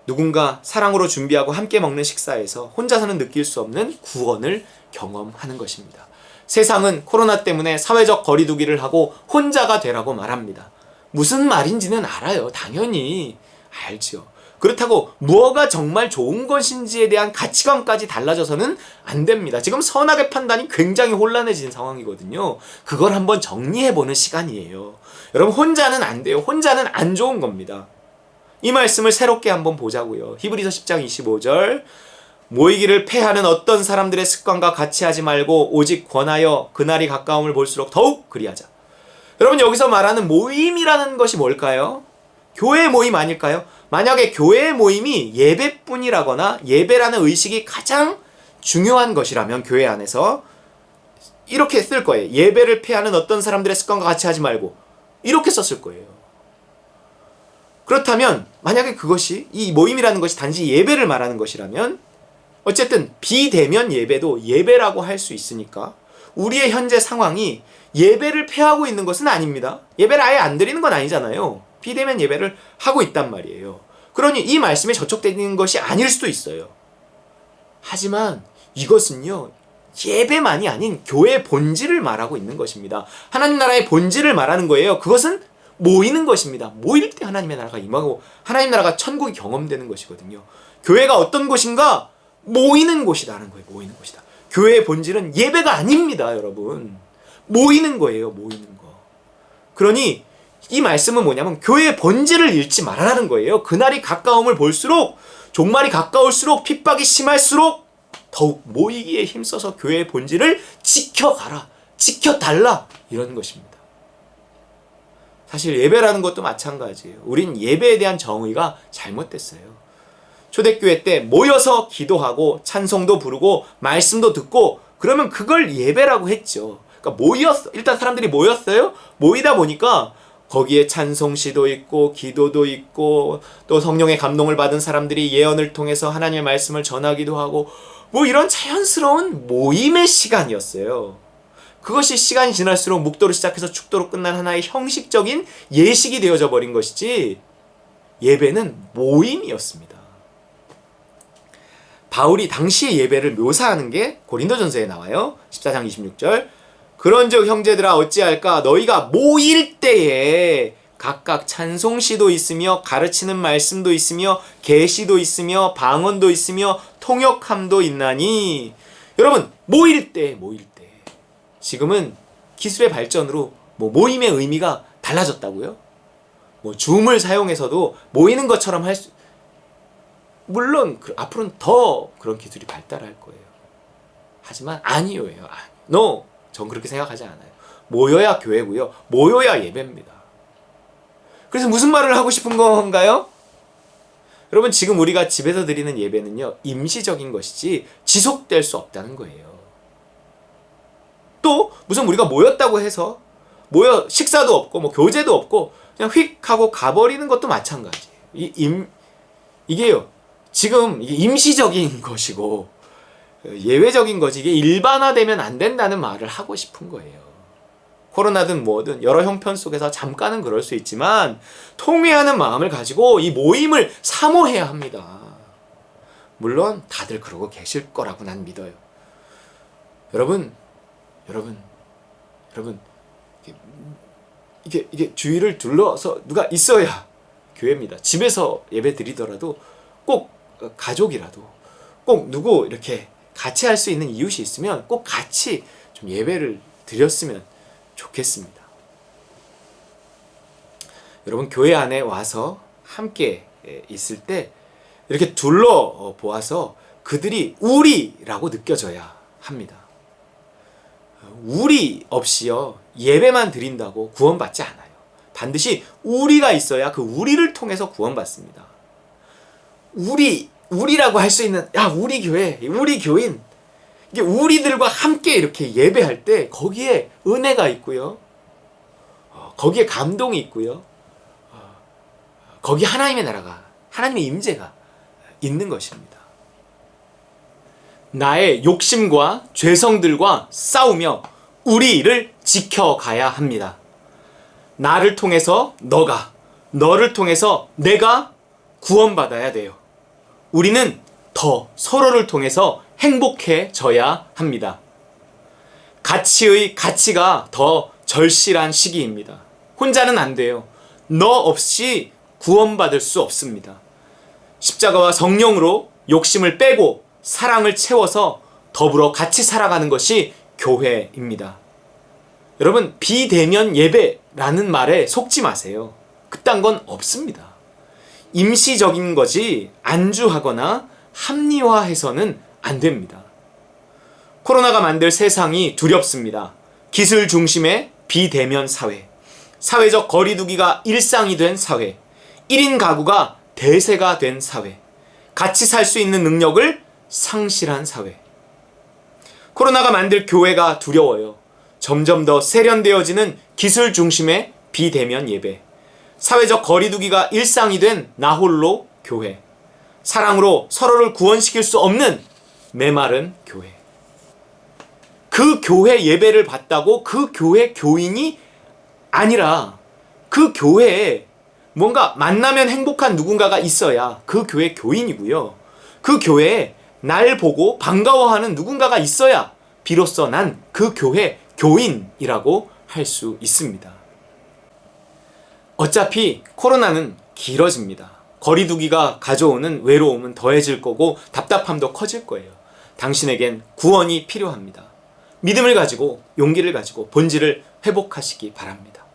[SPEAKER 3] 누군가 사랑으로 준비하고 함께 먹는 식사에서 혼자서는 느낄 수 없는 구원을 경험하는 것입니다. 세상은 코로나 때문에 사회적 거리두기를 하고 혼자가 되라고 말합니다. 무슨 말인지는 알아요. 당연히 알죠. 그렇다고 무엇가 정말 좋은 것인지에 대한 가치관까지 달라져서는 안 됩니다. 지금 선악의 판단이 굉장히 혼란해진 상황이거든요. 그걸 한번 정리해보는 시간이에요. 여러분, 혼자는 안 돼요. 혼자는 안 좋은 겁니다. 이 말씀을 새롭게 한번 보자고요. 히브리서 10장 25절, 모이기를 패하는 어떤 사람들의 습관과 같이 하지 말고 오직 권하여 그날이 가까움을 볼수록 더욱 그리하자. 여러분 여기서 말하는 모임이라는 것이 뭘까요? 교회 모임 아닐까요? 만약에 교회 모임이 예배뿐이라거나 예배라는 의식이 가장 중요한 것이라면 교회 안에서 이렇게 쓸 거예요. 예배를 패하는 어떤 사람들의 습관과 같이 하지 말고 이렇게 썼을 거예요. 그렇다면 만약에 그것이 이 모임이라는 것이 단지 예배를 말하는 것이라면 어쨌든 비대면 예배도 예배라고 할 수 있으니까 우리의 현재 상황이 예배를 패하고 있는 것은 아닙니다. 예배를 아예 안 드리는 건 아니잖아요. 비대면 예배를 하고 있단 말이에요. 그러니 이 말씀에 저촉되는 것이 아닐 수도 있어요. 하지만 이것은요, 예배만이 아닌 교회의 본질을 말하고 있는 것입니다. 하나님 나라의 본질을 말하는 거예요. 그것은 모이는 것입니다. 모일 때 하나님의 나라가 임하고 하나님 나라가 천국이 경험되는 것이거든요. 교회가 어떤 곳인가? 모이는 곳이라는 거예요. 모이는 곳이다. 교회의 본질은 예배가 아닙니다, 여러분. 모이는 거예요. 모이는 거. 그러니 이 말씀은 뭐냐면 교회의 본질을 잃지 말아라는 거예요. 그날이 가까움을 볼수록, 종말이 가까울수록, 핍박이 심할수록 더욱 모이기에 힘써서 교회의 본질을 지켜가라, 지켜달라, 이런 것입니다. 사실 예배라는 것도 마찬가지예요. 우린 예배에 대한 정의가 잘못됐어요. 초대교회 때 모여서 기도하고 찬송도 부르고 말씀도 듣고 그러면 그걸 예배라고 했죠. 그러니까 일단 사람들이 모였어요. 모이다 보니까 거기에 찬송시도 있고 기도도 있고 또 성령의 감동을 받은 사람들이 예언을 통해서 하나님의 말씀을 전하기도 하고 뭐 이런 자연스러운 모임의 시간이었어요. 그것이 시간이 지날수록 묵도로 시작해서 축도로 끝난 하나의 형식적인 예식이 되어져 버린 것이지 예배는 모임이었습니다. 바울이 당시의 예배를 묘사하는 게 고린도전서에 나와요. 14장 26절. 그런즉 형제들아 어찌할까 너희가 모일 때에 각각 찬송시도 있으며 가르치는 말씀도 있으며 계시도 있으며 방언도 있으며 통역함도 있나니. 여러분 모일 때 지금은 기술의 발전으로 모임의 의미가 달라졌다고요? 줌을 사용해서도 모이는 것처럼 할 수, 물론 앞으로는 더 그런 기술이 발달할 거예요. 하지만 아니에요. No, 전 그렇게 생각하지 않아요. 모여야 교회고요. 모여야 예배입니다. 그래서 무슨 말을 하고 싶은 건가요? 여러분 지금 우리가 집에서 드리는 예배는요, 임시적인 것이지 지속될 수 없다는 거예요. 또 무슨 우리가 모였다고 해서 식사도 없고 교제도 없고 그냥 휙 하고 가버리는 것도 마찬가지예요. 이게요, 지금 이게 임시적인 것이고 예외적인 것이 이게 일반화되면 안 된다는 말을 하고 싶은 거예요. 코로나든 뭐든 여러 형편 속에서 잠깐은 그럴 수 있지만 통회하는 마음을 가지고 이 모임을 사모해야 합니다. 물론 다들 그러고 계실 거라고 난 믿어요. 여러분 이게 주위를 둘러서 누가 있어야 교회입니다. 집에서 예배 드리더라도 꼭 가족이라도 꼭 누구 이렇게 같이 할 수 있는 이웃이 있으면 꼭 같이 좀 예배를 드렸으면 좋겠습니다. 여러분 교회 안에 와서 함께 있을 때 이렇게 둘러 보아서 그들이 우리라고 느껴져야 합니다. 우리 없이요 예배만 드린다고 구원받지 않아요. 반드시 우리가 있어야 그 우리를 통해서 구원받습니다. 우리라고 할 수 있는 우리 교회, 우리 교인, 이게 우리들과 함께 이렇게 예배할 때 거기에 은혜가 있고요, 거기에 감동이 있고요, 거기에 하나님의 나라가, 하나님의 임재가 있는 것입니다. 나의 욕심과 죄성들과 싸우며 우리를 지켜가야 합니다. 나를 통해서 너가, 너를 통해서 내가 구원받아야 돼요. 우리는 더 서로를 통해서 행복해져야 합니다. 가치의 가치가 더 절실한 시기입니다. 혼자는 안 돼요. 너 없이 구원받을 수 없습니다. 십자가와 성령으로 욕심을 빼고 사랑을 채워서 더불어 같이 살아가는 것이 교회입니다. 여러분 비대면 예배라는 말에 속지 마세요. 그딴 건 없습니다. 임시적인 거지 안주하거나 합리화해서는 안 됩니다. 코로나가 만들 세상이 두렵습니다. 기술 중심의 비대면 사회, 사회적 거리두기가 일상이 된 사회, 1인 가구가 대세가 된 사회, 같이 살 수 있는 능력을 상실한 사회. 코로나가 만들 교회가 두려워요. 점점 더 세련되어지는 기술 중심의 비대면 예배, 사회적 거리두기가 일상이 된 나홀로 교회, 사랑으로 서로를 구원시킬 수 없는 메마른 교회. 그 교회 예배를 받다고 그 교회 교인이 아니라 그 교회에 뭔가 만나면 행복한 누군가가 있어야 그 교회 교인이고요. 그 교회에 날 보고 반가워하는 누군가가 있어야 비로소 난 그 교회 교인이라고 할 수 있습니다. 어차피 코로나는 길어집니다. 거리두기가 가져오는 외로움은 더해질 거고 답답함도 커질 거예요. 당신에겐 구원이 필요합니다. 믿음을 가지고 용기를 가지고 본질을 회복하시기 바랍니다.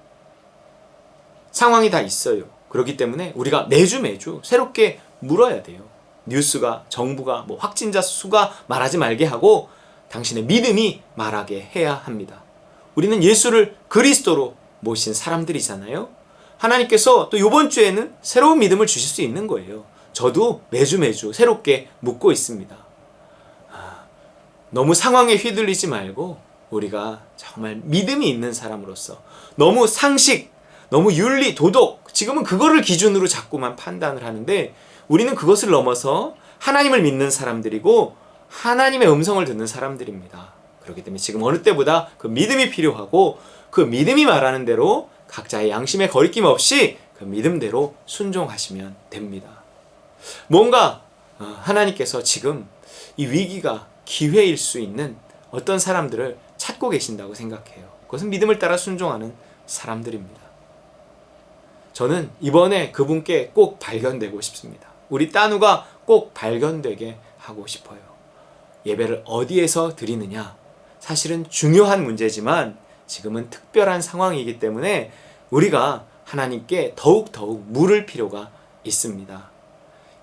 [SPEAKER 3] 상황이 다 있어요. 그렇기 때문에 우리가 매주 새롭게 물어야 돼요. 뉴스가, 정부가, 확진자 수가 말하지 말게 하고 당신의 믿음이 말하게 해야 합니다. 우리는 예수를 그리스도로 모신 사람들이잖아요. 하나님께서 또 이번 주에는 새로운 믿음을 주실 수 있는 거예요. 저도 매주 새롭게 묻고 있습니다. 너무 상황에 휘둘리지 말고 우리가 정말 믿음이 있는 사람으로서 너무 상식, 너무 윤리, 도덕, 지금은 그거를 기준으로 자꾸만 판단을 하는데 우리는 그것을 넘어서 하나님을 믿는 사람들이고 하나님의 음성을 듣는 사람들입니다. 그렇기 때문에 지금 어느 때보다 그 믿음이 필요하고 그 믿음이 말하는 대로 각자의 양심에 거리낌 없이 그 믿음대로 순종하시면 됩니다. 뭔가 하나님께서 지금 이 위기가 기회일 수 있는 어떤 사람들을 찾고 계신다고 생각해요. 그것은 믿음을 따라 순종하는 사람들입니다. 저는 이번에 그분께 꼭 발견되고 싶습니다. 우리 따누가 꼭 발견되게 하고 싶어요. 예배를 어디에서 드리느냐? 사실은 중요한 문제지만 지금은 특별한 상황이기 때문에 우리가 하나님께 더욱 물을 필요가 있습니다.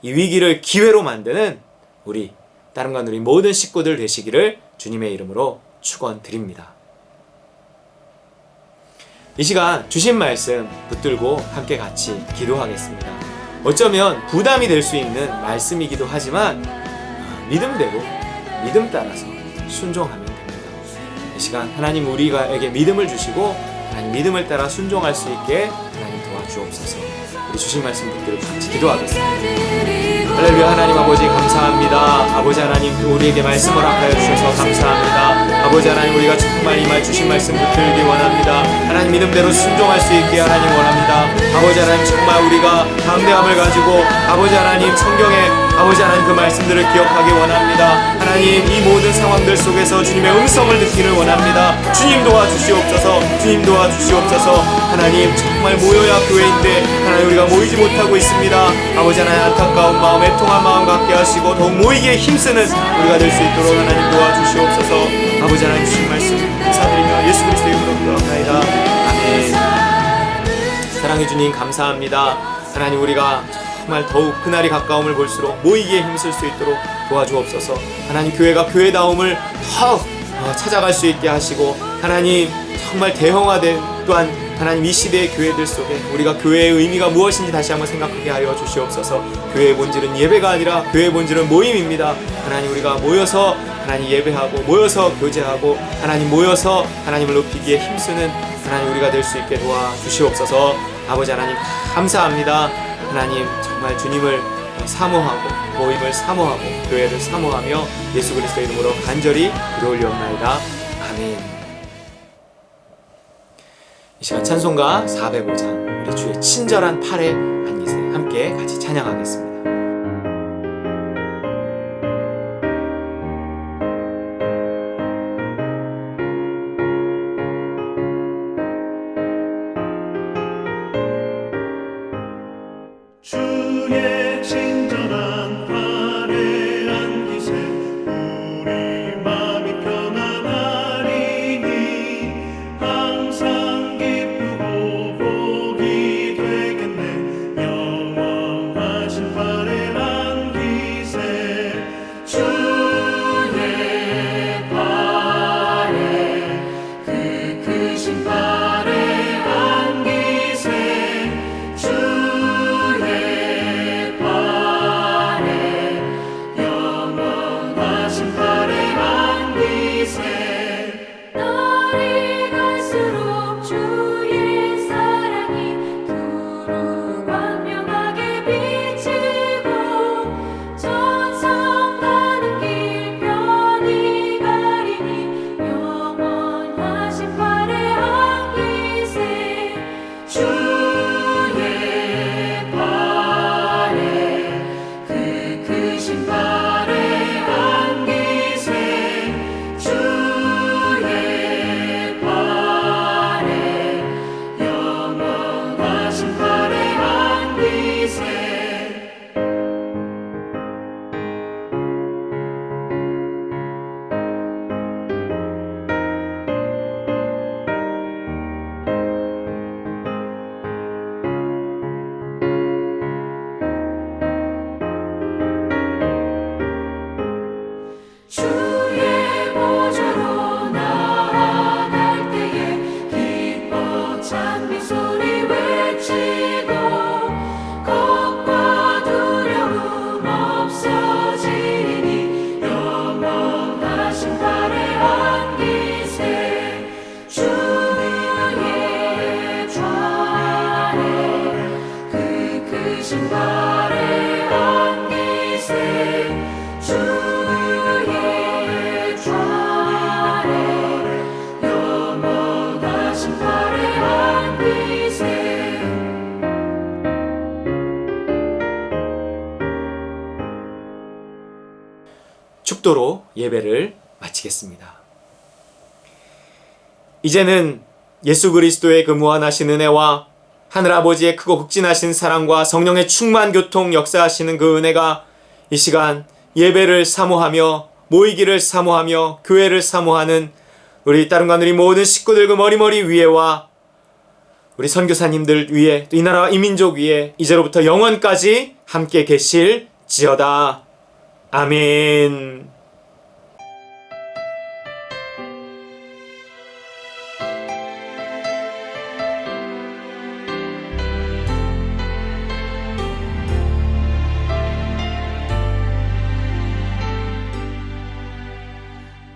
[SPEAKER 3] 이 위기를 기회로 만드는 우리 따릉과 누리 모든 식구들 되시기를 주님의 이름으로 축원드립니다. 이 시간 주신 말씀 붙들고 함께 같이 기도하겠습니다. 어쩌면 부담이 될 수 있는 말씀이기도 하지만 믿음대로 믿음 따라서 순종하면 됩니다. 이 시간 하나님 우리에게 믿음을 주시고 하나님 믿음을 따라 순종할 수 있게 하나님 도와주옵소서. 우리 주신 말씀 붙들고 같이 기도하겠습니다. 할렐루야. 하나님 아버지 감사합니다. 아버지 하나님 또 우리에게 말씀 허락하여 주셔서 감사합니다. 아버지 하나님 우리가 정말 이 말 주신 말씀 붙들기 원합니다. 하나님 믿음대로 순종할 수 있게 하나님 원합니다. 아버지 하나님 정말 우리가 담대함을 가지고 아버지 하나님 성경에 아버지 하나님 그 말씀들을 기억하기 원합니다. 하나님 이 모든 상황들 속에서 주님의 음성을 듣기를 원합니다. 주님 도와주시옵소서. 주님 도와주시옵소서. 하나님 정말 모여야 교회인데 하나님 우리가 모이지 못하고 있습니다. 아버지 하나님 안타까운 마음 애통한 마음 갖게 하시고 더욱 모이기에 힘쓰는 우리가 될 수 있도록 하나님 도와주시옵소서. 아버지 하나님 주신 말씀 감사드리며 예수 그리스도의 이름으로 기도합니다. 아멘. 사랑해 주님 감사합니다. 하나님 우리가 정말 더욱 그날이 가까움을 볼수록 모이기에 힘쓸 수 있도록 도와주옵소서. 하나님 교회가 교회다움을 더 찾아갈 수 있게 하시고 하나님 정말 대형화된 또한 하나님 이 시대의 교회들 속에 우리가 교회의 의미가 무엇인지 다시 한번 생각하게 하여 주시옵소서. 교회의 본질은 예배가 아니라 교회의 본질은 모임입니다. 하나님 우리가 모여서 하나님 예배하고 모여서 교제하고 하나님 모여서 하나님을 높이기에 힘쓰는 하나님 우리가 될 수 있게 도와주시옵소서. 아버지 하나님 감사합니다. 하나님 정말 주님을 사모하고 모임을 사모하고 교회를 사모하며 예수 그리스도 이름으로 간절히 기도올리옵나이다. 아멘. 이 시간 찬송가 405장 우리 주의 친절한 팔에 안기세 함께 같이 찬양하겠습니다.
[SPEAKER 1] 주의 친절한 팔에 안기세 우리 마음이 편안하리니 항상 기쁘고 복이 되겠네 영원하신 바
[SPEAKER 3] 축도로 예배를 마치겠습니다. 이제는 예수 그리스도의 그 무한하신 은혜와 하늘아버지의 크고 극진하신 사랑과 성령의 충만 교통 역사하시는 그 은혜가 이 시간 예배를 사모하며 모이기를 사모하며 교회를 사모하는 우리 따릉과 누리 모든 식구들 그 머리머리 위에와 우리 선교사님들 위에 또 이 나라와 이 민족 위에 이제로부터 영원까지 함께 계실지어다. 아멘.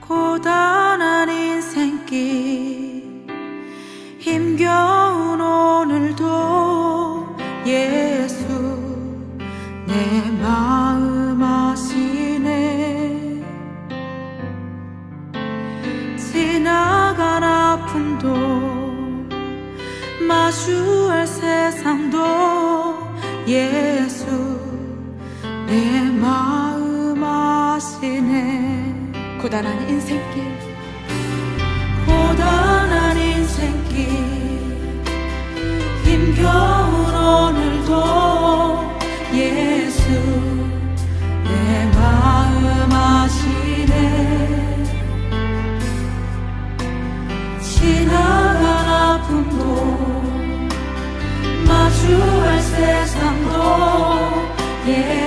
[SPEAKER 2] 고단한 인생길 힘겨운 오늘도 예수 내 마음 아시네. 지나간 아픔도 마주할 세상도 예수 내 마음 아시네.
[SPEAKER 4] 고단한 인생길
[SPEAKER 2] 고단한 인생길 힘겨운 오늘도 예수 내 마음 아시네. 지나간 아픔도 마주할 세상도 예수